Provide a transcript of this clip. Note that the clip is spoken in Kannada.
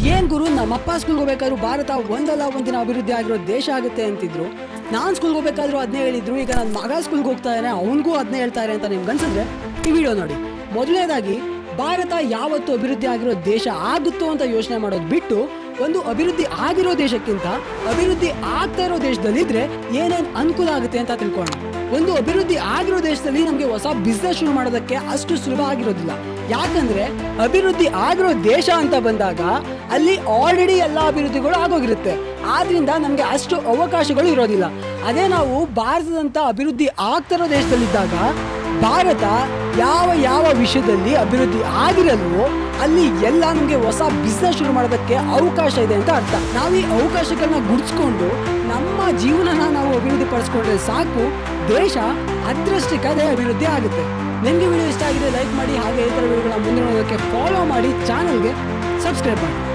ಏನ್ ಗುರು, ನಮ್ಮಪ್ಪ ಸ್ಕೂಲ್ಗೆ ಹೋಗ್ಬೇಕಾದ್ರು ಭಾರತ ಒಂದಲ್ಲ ಒಂದಿನ ಅಭಿವೃದ್ಧಿ ಆಗಿರೋ ದೇಶ ಆಗುತ್ತೆ ಅಂತಿದ್ರು. ನಾನು ಸ್ಕೂಲ್ಗೆ ಹೋಗ್ಬೇಕಾದ್ರು ಅದನ್ನೇ ಹೇಳಿದ್ರು. ಈಗ ನನ್ನ ಮಗ ಸ್ಕೂಲ್ಗೆ ಹೋಗ್ತಾ ಇದ್ದಾನೆ, ಅವನಿಗೂ ಅದನ್ನೇ ಹೇಳ್ತಾರೆ ಅಂತ ನಿಮ್ಗೆ ಅನ್ಸಿದ್ರೆ ಈ ವಿಡಿಯೋ ನೋಡಿ. ಮೊದಲನೇದಾಗಿ, ಭಾರತ ಯಾವತ್ತು ಅಭಿವೃದ್ಧಿ ಆಗಿರೋ ದೇಶ ಆಗುತ್ತೋ ಅಂತ ಯೋಚನೆ ಮಾಡೋದು ಬಿಟ್ಟು, ಒಂದು ಅಭಿವೃದ್ಧಿ ಆಗಿರೋ ದೇಶಕ್ಕಿಂತ ಅಭಿವೃದ್ಧಿ ಆಗ್ತಾ ಇರೋ ದೇಶದಲ್ಲಿದ್ರೆ ಏನೇನು ಅನುಕೂಲ ಆಗುತ್ತೆ ಅಂತ ತಿಳ್ಕೊಳ್ಳೋಣ. ಒಂದು ಅಭಿವೃದ್ಧಿ ಆಗಿರೋ ದೇಶದಲ್ಲಿ ನಮಗೆ ಹೊಸ ಬಿಸ್ನೆಸ್ ಶುರು ಮಾಡೋದಕ್ಕೆ ಅಷ್ಟು ಸುಲಭ ಆಗಿರೋದಿಲ್ಲ. ಯಾಕಂದ್ರೆ ಅಭಿವೃದ್ಧಿ ಆಗಿರೋ ದೇಶ ಅಂತ ಬಂದಾಗ ಅಲ್ಲಿ ಆಲ್ರೆಡಿ ಎಲ್ಲ ಅಭಿವೃದ್ಧಿಗಳು ಆಗೋಗಿರುತ್ತೆ. ಆದ್ರಿಂದ ನಮಗೆ ಅಷ್ಟು ಅವಕಾಶಗಳು ಇರೋದಿಲ್ಲ. ಅದೇ ನಾವು ಭಾರತದಂತ ಅಭಿವೃದ್ಧಿ ಆಗ್ತಿರೋ ದೇಶದಲ್ಲಿದ್ದಾಗ ಭಾರತ ಯಾವ ವಿಷಯದಲ್ಲಿ ಅಭಿವೃದ್ಧಿ ಆಗಿರಲ್ವೋ ಅಲ್ಲಿ ಎಲ್ಲ ನಮಗೆ ಹೊಸ ಬಿಸ್ನೆಸ್ ಶುರು ಮಾಡೋದಕ್ಕೆ ಅವಕಾಶ ಇದೆ ಅಂತ ಅರ್ಥ. ನಾವು ಈ ಅವಕಾಶಗಳನ್ನ ಗುರ್ಸ್ಕೊಂಡು ನಮ್ಮ ಜೀವನನ ನಾವು ಅಭಿವೃದ್ಧಿ ಪಡಿಸ್ಕೊಂಡ್ರೆ ಸಾಕು, ದೇಶ ಅದರಷ್ಟಕ್ಕೆ ಅಭಿವೃದ್ಧಿ ಆಗುತ್ತೆ. ನಿಮಗೆ ವಿಡಿಯೋ ಇಷ್ಟ ಆಗಿದೆ ಲೈಕ್ ಮಾಡಿ, ಹಾಗೆ ಈ ಥರ ವಿಡಿಯೋಗಳನ್ನ ಮುಂದೆ ನೋಡೋದಕ್ಕೆ ಫಾಲೋ ಮಾಡಿ, ಚಾನಲ್ಗೆ ಸಬ್ಸ್ಕ್ರೈಬ್ ಮಾಡಿ.